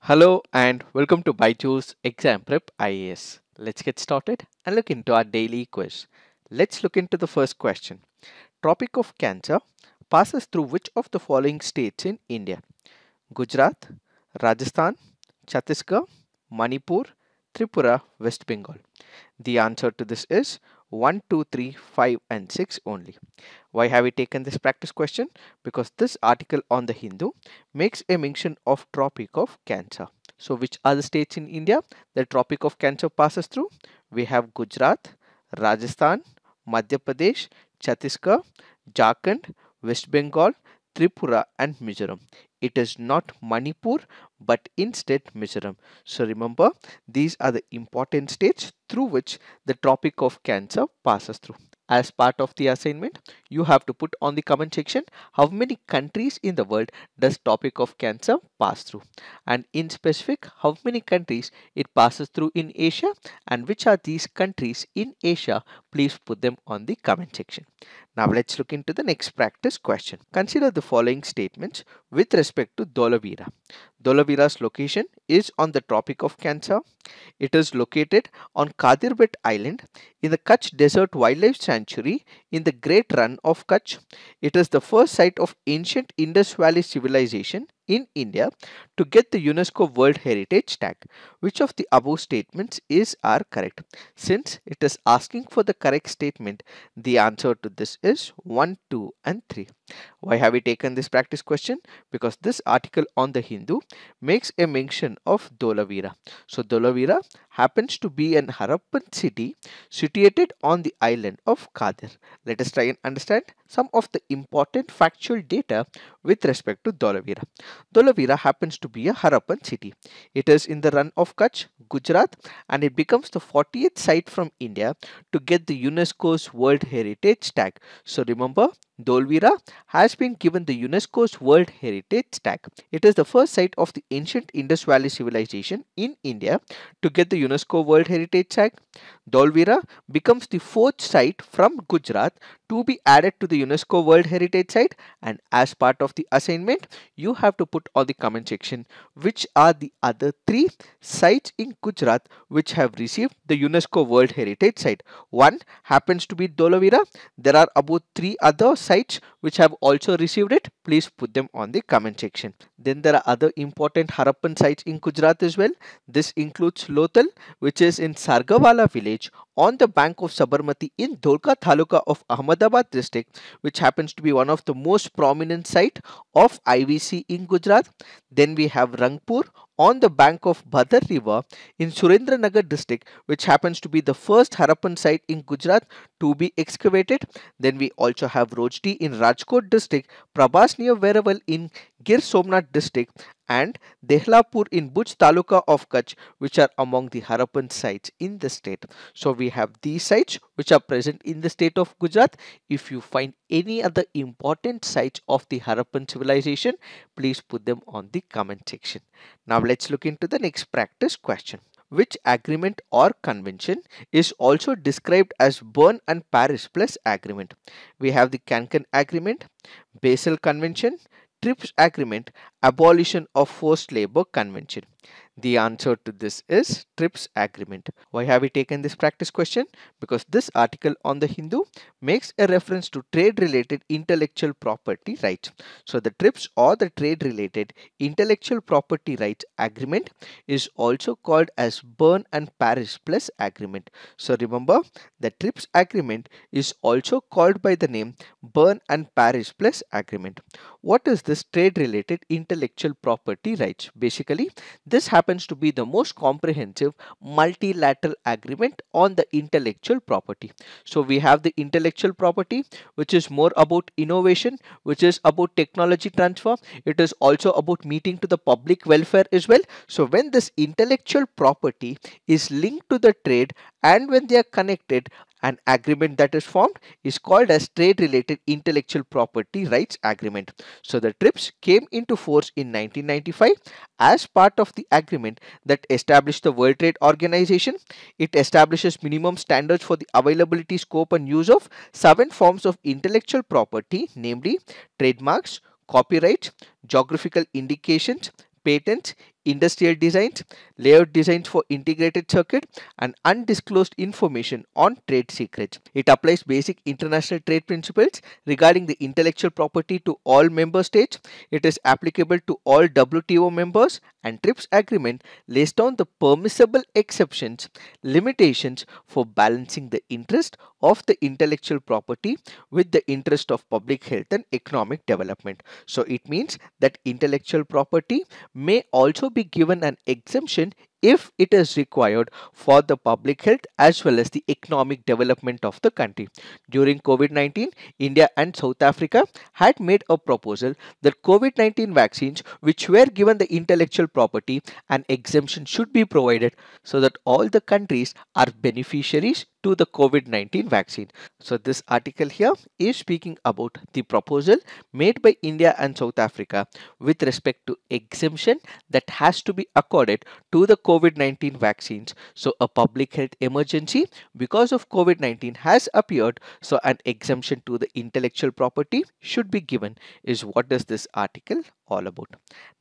Hello and welcome to BYJU'S Exam Prep IAS. Let's get started and look into our daily quiz. Let's look into the first question. Tropic of Cancer passes through which of the following states in India? Gujarat, Rajasthan, Chhattisgarh, Manipur, Tripura, West Bengal. The answer to this is 1, 2, 3, 5 and 6 only. Why have we taken this practice question? Because this article on the Hindu makes a mention of Tropic of Cancer. So which are the states in India the Tropic of Cancer passes through? We have Gujarat, Rajasthan, Madhya Pradesh, Chhattisgarh, Jharkhand, West Bengal, Tripura and Mizoram. It is not Manipur but instead Mizoram. So remember, these are the important states through which the Tropic of Cancer passes through. As part of the assignment, you have to put on the comment section how many countries in the world does Tropic of Cancer pass through, and in specific how many countries it passes through in Asia, and which are these countries in Asia. Please put them on the comment section. Now let's look into the next practice question. Consider the following statements with respect to Dholavira. Dholavira's location is on the Tropic of Cancer. It is located on Kadirbet Island in the Kutch Desert Wildlife Sanctuary in the Great Run of Kutch. It is the first site of ancient Indus Valley civilization in India to get the UNESCO World Heritage tag. Which of the above statements are correct? Since it is asking for the correct statement, the answer to this is 1, 2 and 3. Why have we taken this practice question? Because this article on the Hindu makes a mention of Dholavira. So Dholavira happens to be an Harappan city situated on the island of Kadir. Let us try and understand some of the important factual data with respect to Dholavira. Dholavira happens to be a Harappan city. It is in the run of Kutch, Gujarat, and it becomes the 40th site from India to get the UNESCO's World Heritage tag. So remember, Dholavira has been given the UNESCO's World Heritage tag. It is the first site of the ancient Indus Valley civilization in India to get the UNESCO World Heritage tag. Dholavira becomes the fourth site from Gujarat to be added to the UNESCO World Heritage site, and as part of the assignment, you have to put on the comment section which are the other three sites in Gujarat which have received the UNESCO World Heritage site. One happens to be Dholavira. There are about 3 other sites which have also received it. Please put them on the comment section. Then there are other important Harappan sites in Gujarat as well. This includes Lothal, which is in Sargawala village on the bank of Sabarmati in Dholka Taluka of Ahmedabad district, which happens to be one of the most prominent site of IVC in Gujarat. Then we have Rangpur on the bank of Bhadar river in Surendranagar district, which happens to be the first Harappan site in Gujarat to be excavated. Then we also have Rojdi in Rajkot district, Prabhas near Veeraval in Gir Somnath district, and Dehlapur in Bhuj Taluka of Kutch, which are among the Harappan sites in the state. So we have these sites which are present in the state of Gujarat. If you find any other important sites of the Harappan civilization, please put them on the comment section. Now let's look into the next practice question. Which agreement or convention is also described as Berne and Paris Plus agreement? We have the Cancun Agreement, Basel Convention, TRIPS Agreement, Abolition of Forced Labor Convention. The answer to this is TRIPS Agreement. Why have we taken this practice question? Because this article on the Hindu makes a reference to trade related intellectual property rights. So the TRIPS or the trade related intellectual property rights agreement is also called as Berne and Paris Plus agreement. So remember, the TRIPS agreement is also called by the name Berne and Paris Plus agreement. What is this trade related intellectual property rights? Basically, this happens to be the most comprehensive multilateral agreement on the intellectual property. So we have the intellectual property, which is more about innovation, which is about technology transfer. It is also about meeting to the public welfare as well. So when this intellectual property is linked to the trade and when they are connected, an agreement that is formed is called as trade related intellectual property rights agreement. So the TRIPS came into force in 1995 as part of the agreement that established the World Trade Organization. It establishes minimum standards for the availability, scope and use of 7 forms of intellectual property, namely trademarks, copyrights, geographical indications, patents, industrial designs, layout designs for integrated circuit, and undisclosed information on trade secrets. It applies basic international trade principles regarding the intellectual property to all member states. It is applicable to all WTO members, and TRIPS agreement lays down the permissible exceptions, limitations for balancing the interest of the intellectual property with the interest of public health and economic development. So it means that intellectual property may also be given an exemption if it is required for the public health as well as the economic development of the country. During COVID-19, India and South Africa had made a proposal that COVID-19 vaccines which were given the intellectual property, an exemption should be provided so that all the countries are beneficiaries to the COVID-19 vaccine. So this article here is speaking about the proposal made by India and South Africa with respect to exemption that has to be accorded to the COVID-19 vaccines. So a public health emergency because of COVID-19 has appeared, so an exemption to the intellectual property should be given is what is this article all about.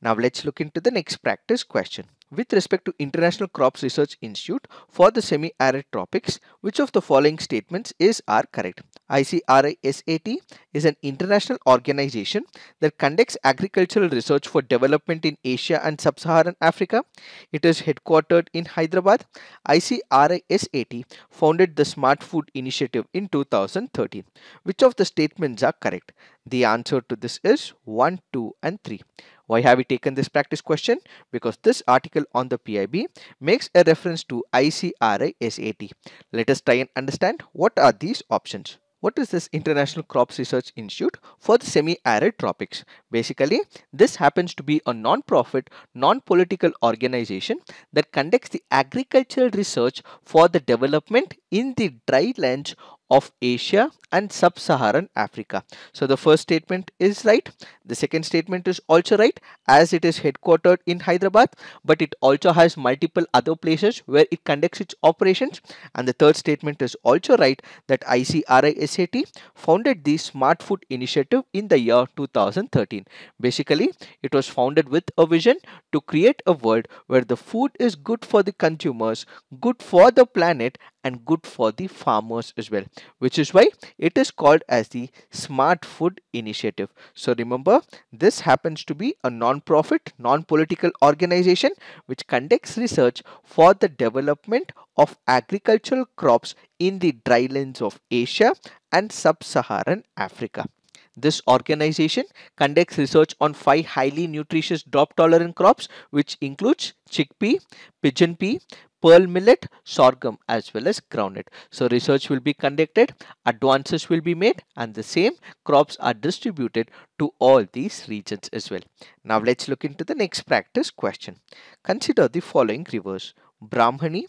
Now let's look into the next practice question. With respect to International Crops Research Institute for the semi-arid tropics, which of the following statements are correct? ICRISAT is an international organization that conducts agricultural research for development in Asia and Sub-Saharan Africa. It is headquartered in Hyderabad. ICRISAT founded the Smart Food Initiative in 2013. Which of the statements are correct? The answer to this is 1, 2 and 3. Why have we taken this practice question? Because this article on the PIB makes a reference to ICRISAT. Let us try and understand what are these options. What is this International Crops Research Institute for the semi-arid tropics? Basically, this happens to be a non-profit, non-political organization that conducts the agricultural research for the development in the dry lands of Asia and Sub-Saharan Africa. So the first statement is right. The second statement is also right, as it is headquartered in Hyderabad, but it also has multiple other places where it conducts its operations. And the third statement is also right, that ICRISAT founded the Smart Food Initiative in the year 2013. Basically, it was founded with a vision to create a world where the food is good for the consumers, good for the planet, and good for the farmers as well, which is why it is called as the Smart Food Initiative. So remember, this happens to be a non-profit, non-political organization which conducts research for the development of agricultural crops in the drylands of Asia and Sub-Saharan Africa. This organization conducts research on 5 highly nutritious drought-tolerant crops, which includes chickpea, pigeon pea, pearl millet, sorghum, as well as groundnut. So research will be conducted, advances will be made, and the same crops are distributed to all these regions as well. Now let's look into the next practice question. Consider the following rivers: Brahmani,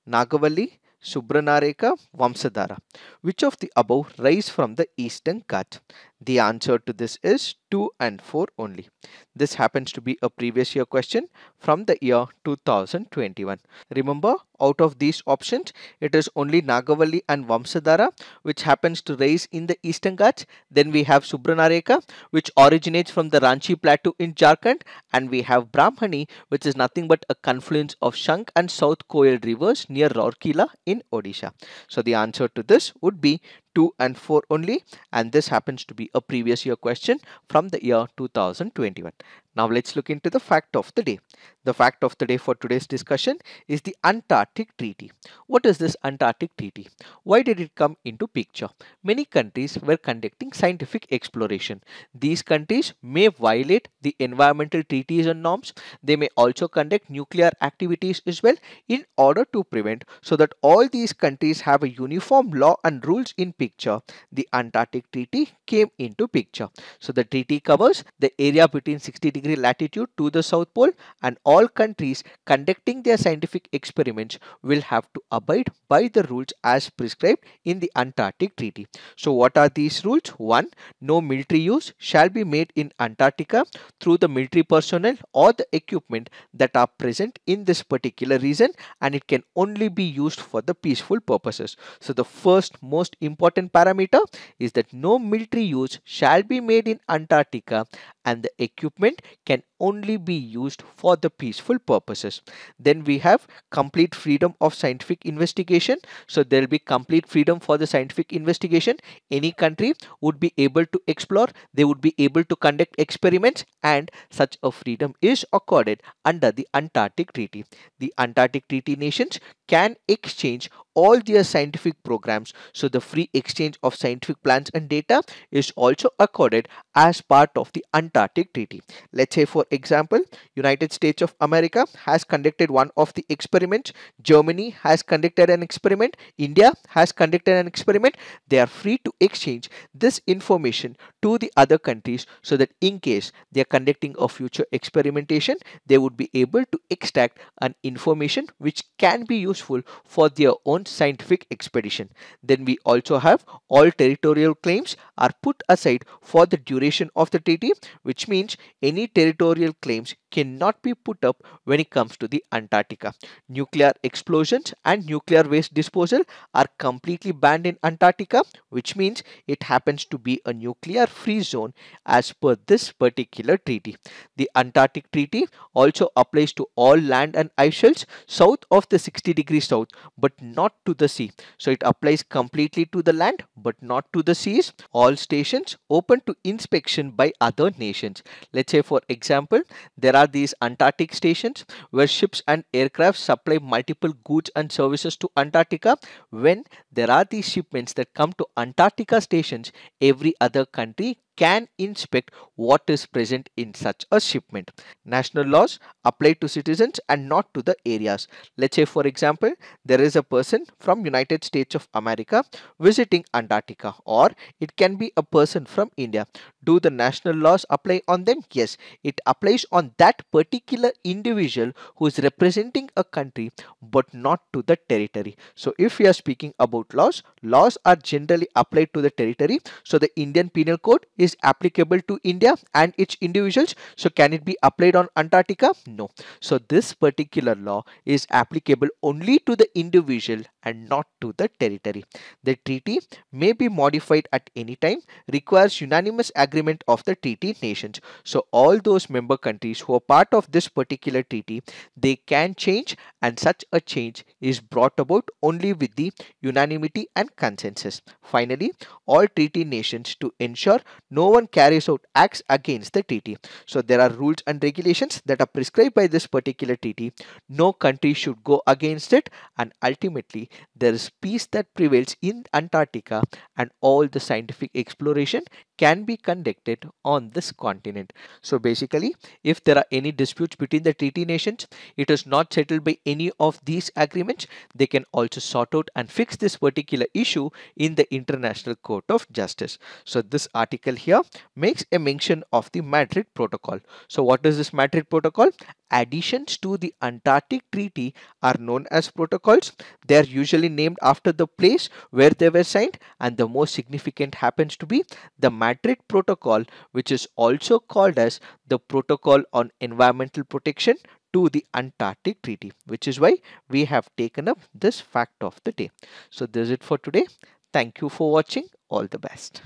Nagavalli, Subranareka, Vamsadhara. Which of the above rise from the Eastern Ghats? The answer to this is 2 and 4 only. This happens to be a previous year question from the year 2021. Remember, out of these options, it is only Nagavalli and Vamsadhara which happens to rise in the Eastern Ghats. Then we have Subranareka, which originates from the Ranchi Plateau in Jharkhand, and we have Brahmani, which is nothing but a confluence of Shank and South Koyal rivers near Rourkela in Odisha. So the answer to this would be 2 and 4 only, and this happens to be a previous year question from the year 2021. Now let's look into the fact of the day. The fact of the day for today's discussion is the Antarctic Treaty. What is this Antarctic Treaty? Why did it come into picture? Many countries were conducting scientific exploration. These countries may violate the environmental treaties and norms. They may also conduct nuclear activities as well in order to prevent, so that all these countries have a uniform law and rules in picture. The Antarctic Treaty came into picture. So the treaty covers the area between 60° latitude to the South Pole, and all countries conducting their scientific experiments will have to abide by the rules as prescribed in the Antarctic Treaty. So what are these rules? 1. No military use shall be made in Antarctica through the military personnel or the equipment that are present in this particular region, and it can only be used for the peaceful purposes. So the first most important parameter is that no military use shall be made in Antarctica, and the equipment can only be used for the peaceful purposes. Then we have complete freedom of scientific investigation. So there will be complete freedom for the scientific investigation. Any country would be able to explore, they would be able to conduct experiments, and such a freedom is accorded under the Antarctic Treaty. The Antarctic Treaty nations can exchange all their scientific programs. So the free exchange of scientific plans and data is also accorded as part of the Antarctic Treaty. Let's say, for example, United States of America has conducted one of the experiments, Germany has conducted an experiment, India has conducted an experiment. They are free to exchange this information to the other countries, so that in case they are conducting a future experimentation, they would be able to extract an information which can be useful for their own scientific expedition. Then we also have all territorial claims are put aside for the duration of the treaty, which means any territorial claims cannot be put up when it comes to the Antarctica. Nuclear explosions and nuclear waste disposal are completely banned in Antarctica, which means it happens to be a nuclear free zone as per this particular treaty. The Antarctic Treaty also applies to all land and ice shelves south of the 60 degrees south, but not to the sea. So it applies completely to the land but not to the seas. All stations open to inspection by other nations. Let's say, for example, there are these Antarctic stations where ships and aircraft supply multiple goods and services to Antarctica. When there are these shipments that come to Antarctica stations, every other country can inspect what is present in such a shipment. National laws apply to citizens and not to the areas. Let's say, for example, there is a person from United States of America visiting Antarctica, or it can be a person from India. Do the national laws apply on them? Yes, it applies on that particular individual who is representing a country but not to the territory. So if we are speaking about laws, laws are generally applied to the territory. So the Indian Penal Code is applicable to India and its individuals. So can it be applied on Antarctica? No. So this particular law is applicable only to the individual and not to the territory. The treaty may be modified at any time, requires unanimous agreement of the treaty nations. So all those member countries who are part of this particular treaty, they can change, and such a change is brought about only with the unanimity and consensus. Finally, all treaty nations to ensure no one carries out acts against the treaty. So there are rules and regulations that are prescribed by this particular treaty. No country should go against it, and ultimately there is peace that prevails in Antarctica, and all the scientific exploration can be conducted on this continent. So basically, if there are any disputes between the treaty nations, it is not settled by any of these agreements, they can also sort out and fix this particular issue in the International Court of Justice. So this article here makes a mention of the Madrid Protocol. So what is this Madrid Protocol? Additions to the Antarctic Treaty are known as protocols. They are usually named after the place where they were signed, and the most significant happens to be the Madrid Protocol, which is also called as the Protocol on Environmental Protection to the Antarctic Treaty, which is why we have taken up this fact of the day. So this is it for today. Thank you for watching. All the best.